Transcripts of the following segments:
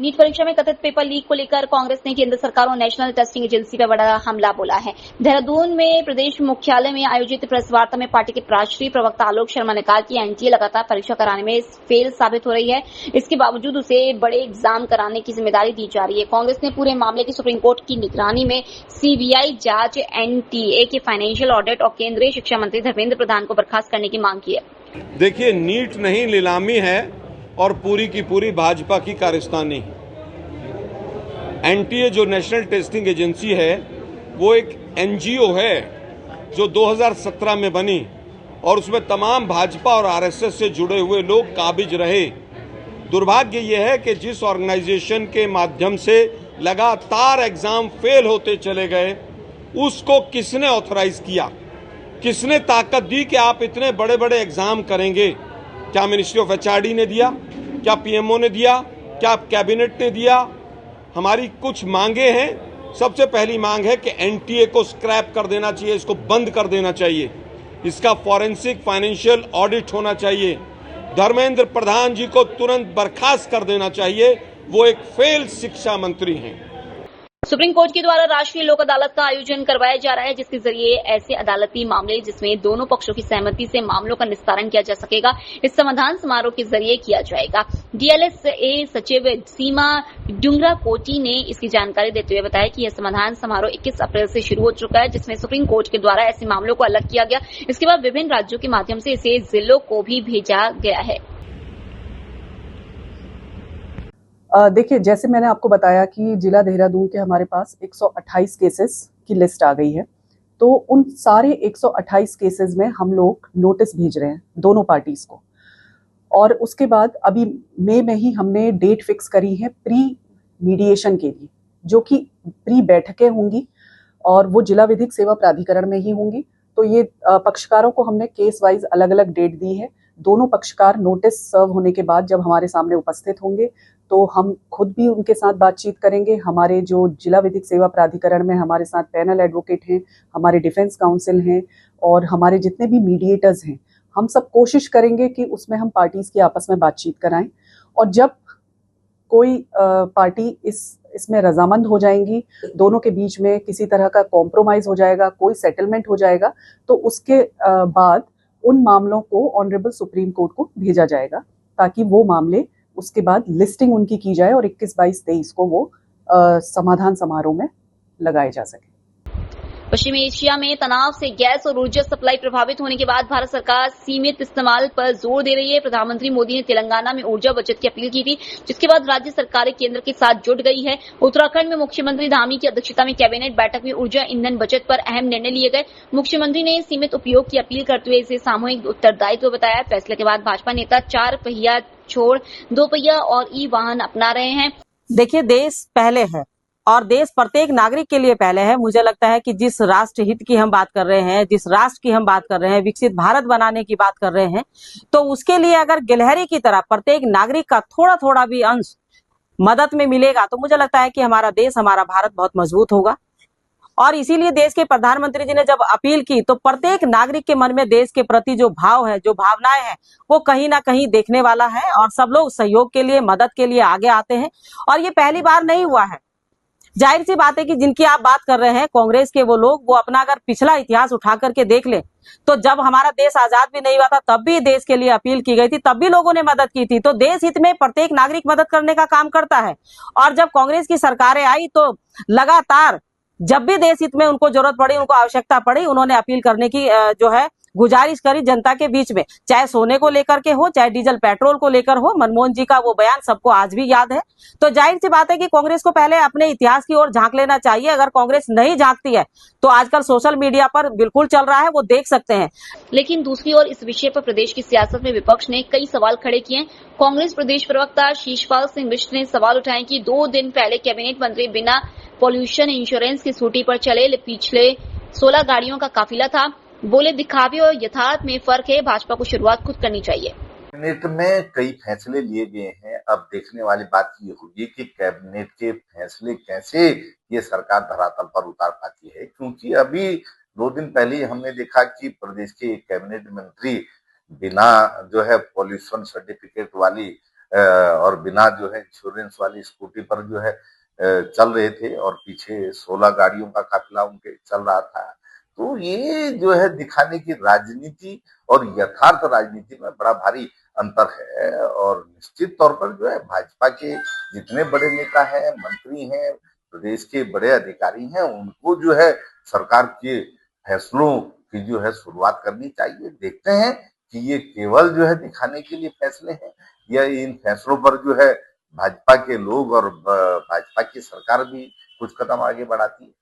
NEET परीक्षा में कथित पेपर लीक को लेकर कांग्रेस ने केंद्र सरकार और नेशनल टेस्टिंग एजेंसी पर बड़ा हमला बोला है। देहरादून में प्रदेश मुख्यालय में आयोजित प्रेस वार्ता में पार्टी के राष्ट्रीय प्रवक्ता आलोक शर्मा ने कहा कि एनटीए लगातार परीक्षा कराने में फेल साबित हो रही है। इसके बावजूद उसे बड़े एग्जाम कराने की जिम्मेदारी दी जा रही है। कांग्रेस ने पूरे मामले की सुप्रीम कोर्ट की निगरानी में सीबीआई जांच, एनटीए के फाइनेंशियल ऑडिट और केंद्रीय शिक्षा मंत्री धर्मेंद्र प्रधान को बर्खास्त करने की मांग की है। देखिए, नीट नहीं नीलामी है और पूरी की पूरी भाजपा की कारस्तानी। एनटीए जो नेशनल टेस्टिंग एजेंसी है वो एक एनजीओ है जो 2017 में बनी और उसमें तमाम भाजपा और आरएसएस से जुड़े हुए लोग काबिज रहे। दुर्भाग्य ये है कि जिस ऑर्गेनाइजेशन के माध्यम से लगातार एग्जाम फेल होते चले गए, उसको किसने ऑथराइज किया, किसने ताकत दी कि आप इतने बड़े बड़े एग्जाम करेंगे? क्या मिनिस्ट्री ऑफ एचआरडी ने दिया? क्या पीएमओ ने दिया? क्या कैबिनेट ने दिया? हमारी कुछ मांगे हैं। सबसे पहली मांग है कि एनटीए को स्क्रैप कर देना चाहिए, इसको बंद कर देना चाहिए, इसका फॉरेंसिक फाइनेंशियल ऑडिट होना चाहिए, धर्मेंद्र प्रधान जी को तुरंत बर्खास्त कर देना चाहिए, वो एक फेल शिक्षा मंत्री हैं। सुप्रीम कोर्ट के द्वारा राष्ट्रीय लोक अदालत का आयोजन करवाया जा रहा है, जिसके जरिए ऐसे अदालती मामले जिसमें दोनों पक्षों की सहमति से मामलों का निस्तारण किया जा सकेगा, इस समाधान समारोह के जरिए किया जाएगा। डीएलएसए सचिव सीमा डुंगरा कोटी ने इसकी जानकारी देते हुए बताया कि यह समाधान समारोह 21 अप्रैल से शुरू हो चुका है, जिसमें सुप्रीम कोर्ट के द्वारा ऐसे मामलों को अलग किया गया। इसके बाद विभिन्न राज्यों के माध्यम से इसे जिलों को भी भेजा गया है। देखिए, जैसे मैंने आपको बताया कि जिला देहरादून के हमारे पास 128 केसेस की लिस्ट आ गई है, तो उन सारे 128 केसेस में हम लोग नोटिस भेज रहे हैं दोनों पार्टीज को। और उसके बाद अभी मई में ही हमने डेट फिक्स करी है प्री मीडिएशन के लिए, जो कि प्री बैठकें होंगी और वो जिला विधिक सेवा प्राधिकरण में ही होंगी। तो ये पक्षकारों को हमने केस वाइज अलग अलग डेट दी है। दोनों पक्षकार नोटिस सर्व होने के बाद जब हमारे सामने उपस्थित होंगे तो हम खुद भी उनके साथ बातचीत करेंगे। हमारे जो जिला विधिक सेवा प्राधिकरण में हमारे साथ पैनल एडवोकेट हैं, हमारे डिफेंस काउंसिल हैं और हमारे जितने भी मीडिएटर्स हैं, हम सब कोशिश करेंगे कि उसमें हम पार्टीज की आपस में बातचीत कराएं। और जब कोई पार्टी इसमें रजामंद हो जाएंगी, दोनों के बीच में किसी तरह का कॉम्प्रोमाइज हो जाएगा, कोई सेटलमेंट हो जाएगा, तो उसके बाद उन मामलों को ऑनरेबल सुप्रीम कोर्ट को भेजा जाएगा, ताकि वो मामले उसके बाद लिस्टिंग उनकी की जाए और 21, 22, 23 को वो समाधान समारोह में लगाए जा सके। पश्चिमी एशिया में तनाव से गैस और ऊर्जा सप्लाई प्रभावित होने के बाद भारत सरकार सीमित इस्तेमाल पर जोर दे रही है। प्रधानमंत्री मोदी ने तेलंगाना में ऊर्जा बचत की अपील की थी, जिसके बाद राज्य सरकारें केंद्र के साथ जुट गई है। उत्तराखंड में मुख्यमंत्री धामी की अध्यक्षता में कैबिनेट बैठक में ऊर्जा ईंधन बचत पर अहम निर्णय लिए गए। मुख्यमंत्री ने सीमित उपयोग की अपील करते हुए इसे सामूहिक उत्तरदायित्व बताया। फैसले के बाद भाजपा नेता 4 पहिया छोड़ 2 पहिया और ई वाहन अपना रहे हैं। देखिए, देश पहले है और देश प्रत्येक नागरिक के लिए पहले है। मुझे लगता है कि जिस राष्ट्र हित की हम बात कर रहे हैं, जिस राष्ट्र की हम बात कर रहे हैं, विकसित भारत बनाने की बात कर रहे हैं, तो उसके लिए अगर गिलहरी की तरह प्रत्येक नागरिक का थोड़ा थोड़ा भी अंश मदद में मिलेगा, तो मुझे लगता है कि हमारा देश, हमारा भारत बहुत मजबूत होगा। और इसीलिए देश के प्रधानमंत्री जी ने जब अपील की, तो प्रत्येक नागरिक के मन में देश के प्रति जो भाव है, जो भावनाएं हैं, वो कहीं ना कहीं देखने वाला है और सब लोग सहयोग के लिए, मदद के लिए आगे आते हैं। और ये पहली बार नहीं हुआ है। जाहिर सी बात है कि जिनकी आप बात कर रहे हैं, कांग्रेस के वो लोग, वो अपना अगर पिछला इतिहास उठा करके देख ले, तो जब हमारा देश आजाद भी नहीं हुआ था तब भी देश के लिए अपील की गई थी, तब भी लोगों ने मदद की थी। तो देश हित में प्रत्येक नागरिक मदद करने का काम करता है। और जब कांग्रेस की सरकारें आई तो लगातार जब भी देश हित में उनको जरूरत पड़ी, उनको आवश्यकता पड़ी, उन्होंने अपील करने की जो है गुजारिश करी जनता के बीच में, चाहे सोने को लेकर के हो, चाहे डीजल पेट्रोल को लेकर हो। मनमोहन जी का वो बयान सबको आज भी याद है। तो जाहिर सी बात है कि कांग्रेस को पहले अपने इतिहास की ओर झांक लेना चाहिए। अगर कांग्रेस नहीं झांकती है तो आजकल सोशल मीडिया पर बिल्कुल चल रहा है, वो देख सकते हैं। लेकिन दूसरी ओर इस विषय पर प्रदेश की सियासत में विपक्ष ने कई सवाल खड़े किए। कांग्रेस प्रदेश प्रवक्ता शीशपाल सिंह मिश्र ने सवाल उठाए कि 2 दिन पहले कैबिनेट मंत्री बिना पॉल्यूशन इंश्योरेंस की स्कूटी पर चले, पिछले 16 गाड़ियों का काफिला था। बोले, दिखावे और यथार्थ में फर्क है, भाजपा को शुरुआत खुद करनी चाहिए। कैबिनेट में कई फैसले लिए गए हैं। अब देखने वाली बात ये होगी कि कैबिनेट के फैसले कैसे ये सरकार धरातल पर उतार पाती है, क्योंकि अभी 2 दिन पहले हमने देखा कि प्रदेश के कैबिनेट मंत्री बिना जो है पॉल्यूशन सर्टिफिकेट वाली और बिना जो है इंश्योरेंस वाली स्कूटी पर जो है चल रहे थे और पीछे 16 गाड़ियों का काफिला उनके चल रहा था। तो ये जो है दिखाने की राजनीति और यथार्थ राजनीति में बड़ा भारी अंतर है और निश्चित तौर पर जो है भाजपा के जितने बड़े नेता हैं, मंत्री हैं, प्रदेश के बड़े अधिकारी हैं, उनको जो है सरकार के फैसलों की जो है शुरुआत करनी चाहिए। देखते हैं कि ये केवल जो है दिखाने के लिए फैसले हैं या इन फैसलों पर जो है भाजपा के लोग और भाजपा की सरकार भी कुछ कदम आगे बढ़ाती है।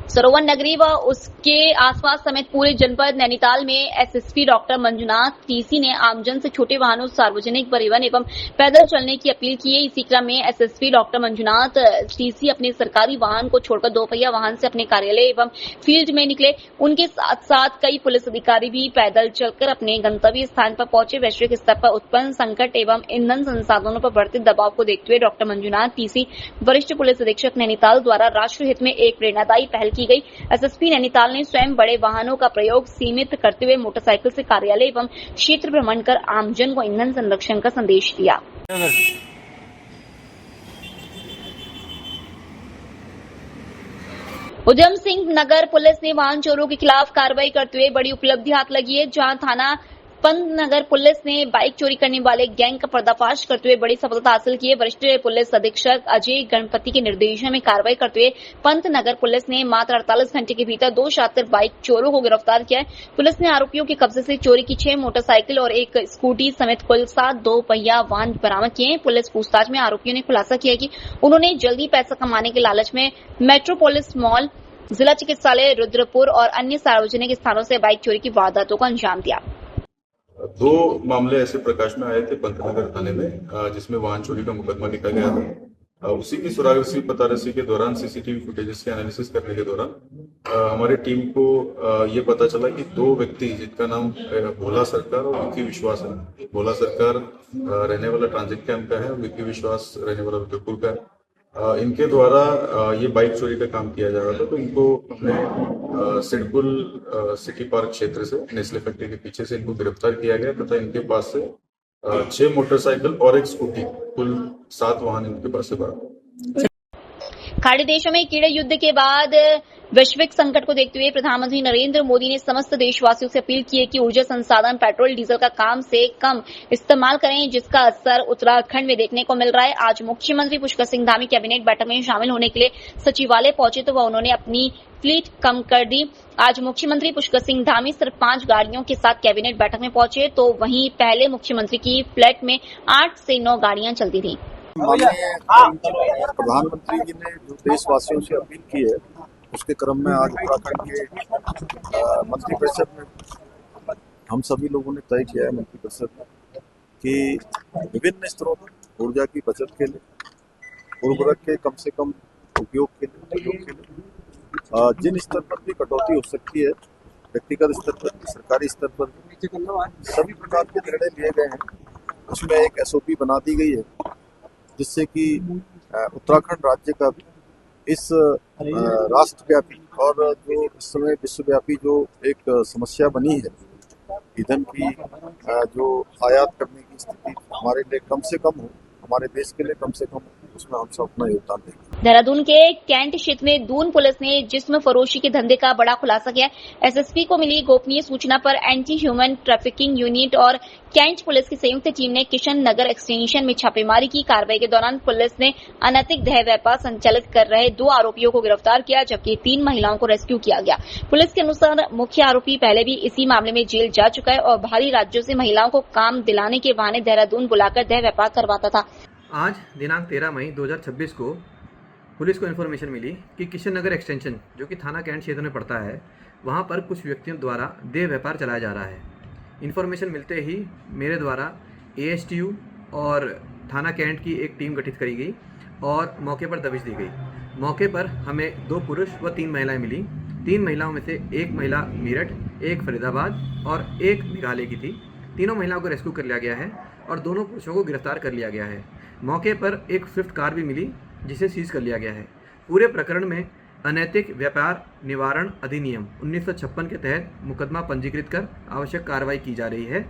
सरोवर नगरी व उसके आसपास समेत पूरे जनपद नैनीताल में एसएसपी डॉक्टर मंजुनाथ टीसी ने आमजन से छोटे वाहनों, सार्वजनिक परिवहन एवं पैदल चलने की अपील की है। इसी क्रम में एसएसपी डॉक्टर मंजुनाथ टीसी अपने सरकारी वाहन को छोड़कर दोपहिया वाहन से अपने कार्यालय एवं फील्ड में निकले। उनके साथ साथ कई पुलिस अधिकारी भी पैदल चलकर अपने गंतव्य स्थान पर पहुंचे। वैश्विक स्तर पर उत्पन्न संकट एवं ईंधन संसाधनों पर बढ़ते दबाव को देखते हुए डॉक्टर मंजुनाथ टीसी वरिष्ठ पुलिस अधीक्षक नैनीताल द्वारा राष्ट्र हित में एक प्रेरणादायी पहल की गई। एसएसपी नैनीताल ने स्वयं बड़े वाहनों का प्रयोग सीमित करते हुए मोटरसाइकिल से कार्यालय एवं क्षेत्र भ्रमण कर आमजन को ईंधन संरक्षण का संदेश दिया। उधम सिंह नगर पुलिस ने वाहन चोरों के खिलाफ कार्रवाई करते हुए बड़ी उपलब्धि हाथ लगी है, जहां थाना पंतनगर पुलिस ने बाइक चोरी करने वाले गैंग का पर्दाफाश करते हुए बड़ी सफलता हासिल की है। वरिष्ठ पुलिस अधीक्षक अजय गणपति के निर्देशन में कार्रवाई करते हुए पंतनगर पुलिस ने मात्र 48 घंटे के भीतर 2 शातिर बाइक चोरों को गिरफ्तार किया है। पुलिस ने आरोपियों के कब्जे से चोरी की 6 मोटरसाइकिल और 1 स्कूटी समेत कुल 7 दोपहिया वाहन बरामद किए हैं। पुलिस पूछताछ में आरोपियों ने खुलासा किया कि उन्होंने जल्दी पैसा कमाने के लालच में मेट्रोपोलिस मॉल, जिला चिकित्सालय रुद्रपुर और अन्य सार्वजनिक स्थानों से बाइक चोरी की वारदातों को अंजाम दिया। 2 मामले ऐसे प्रकाश में आए थे पंतनगर थाने में, जिसमें वाहन चोरी का मुकदमा लिखा गया था। उसी की सुरागसी पतारसी के दौरान सीसीटीवी फुटेजेस के एनालिसिस करने के दौरान हमारी टीम को ये पता चला कि 2 व्यक्ति जिनका नाम भोला सरकार और विक्की विश्वास है। भोला सरकार रहने वाला ट्रांजिट कैंप का है, विक्की विश्वास रहने वाला रुद्रपुर का है। इनके द्वारा ये बाइक चोरी का काम किया जा रहा था। तो इनको हमने सिडकुल सिटी पार्क क्षेत्र से नेस्ले फैक्ट्री के पीछे से इनको गिरफ्तार किया गया तथा इनके पास से 6 मोटरसाइकिल और 1 स्कूटी, कुल 7 वाहन इनके पास से बरामद। खाड़ी देशों में कीड़े युद्ध के बाद वैश्विक संकट को देखते हुए प्रधानमंत्री नरेंद्र मोदी ने समस्त देशवासियों से अपील की है कि ऊर्जा संसाधन पेट्रोल डीजल का कम से कम इस्तेमाल करें, जिसका असर उत्तराखंड में देखने को मिल रहा है। आज मुख्यमंत्री पुष्कर सिंह धामी कैबिनेट बैठक में शामिल होने के लिए सचिवालय पहुंचे तो वह उन्होंने अपनी फ्लीट कम कर दी। आज मुख्यमंत्री पुष्कर सिंह धामी सिर्फ 5 गाड़ियों के साथ कैबिनेट बैठक में पहुंचे, तो वहीं पहले मुख्यमंत्री की फ्लैट में 8 से 9 गाड़ियां चलती थी। प्रधानमंत्री जी ने जो देशवासियों से अपील की है, उसके क्रम में आज उत्तराखंड के मंत्रिपरिषद में हम सभी लोगों ने तय किया है मंत्रिपरिषद में कि विभिन्न स्तरों पर ऊर्जा की बचत के लिए, उर्वरक के कम से कम उपयोग के लिए जिन स्तर पर भी कटौती हो सकती है, व्यक्तिगत स्तर पर, सरकारी स्तर पर सभी प्रकार के निर्णय लिए गए हैं। उसमें एक SOP बना दी गई है, जिससे कि उत्तराखंड राज्य का भी इस राष्ट्रव्यापी और जो इस समय विश्वव्यापी जो एक समस्या बनी है, ईंधन की जो आयात करने की स्थिति हमारे लिए कम से कम हो, हमारे देश के लिए कम से कम, उसमें हम सब अपना योगदान देंगे। देहरादून के कैंट क्षेत्र में दून पुलिस ने जिस्म फरोशी के धंधे का बड़ा खुलासा किया। एसएसपी को मिली गोपनीय सूचना पर एंटी ह्यूमन ट्रैफिकिंग यूनिट और कैंट पुलिस की संयुक्त टीम ने किशन नगर एक्सटेंशन में छापेमारी की। कार्रवाई के दौरान पुलिस ने अनैतिक देह व्यापार संचालित कर रहे 2 आरोपियों को गिरफ्तार किया, जबकि 3 महिलाओं को रेस्क्यू किया गया। पुलिस के अनुसार मुख्य आरोपी पहले भी इसी मामले में जेल जा चुका है और बाहरी राज्यों से महिलाओं को काम दिलाने के बहाने देहरादून बुलाकर देह व्यापार करवाता था। आज दिनांक 13 मई 2026 को पुलिस को इन्फॉर्मेशन मिली कि किशन नगर एक्सटेंशन, जो कि थाना कैंट क्षेत्र में पड़ता है, वहां पर कुछ व्यक्तियों द्वारा देह व्यापार चलाया जा रहा है। इन्फॉर्मेशन मिलते ही मेरे द्वारा ASTU और थाना कैंट की एक टीम गठित करी गई और मौके पर दबिश दी गई। मौके पर हमें 2 पुरुष व 3 महिलाएं मिली। 3 महिलाओं में से 1 महिला मेरठ, 1 फरीदाबाद और 1 मेघालय की थी। तीनों महिलाओं को रेस्क्यू कर लिया गया है और दोनों पुरुषों को गिरफ्तार कर लिया गया है। मौके पर एक स्विफ्ट कार भी मिली, जिसे सीज कर लिया गया है। पूरे प्रकरण में अनैतिक व्यापार निवारण अधिनियम 1956 के तहत मुकदमा पंजीकृत कर आवश्यक कार्रवाई की जा रही है।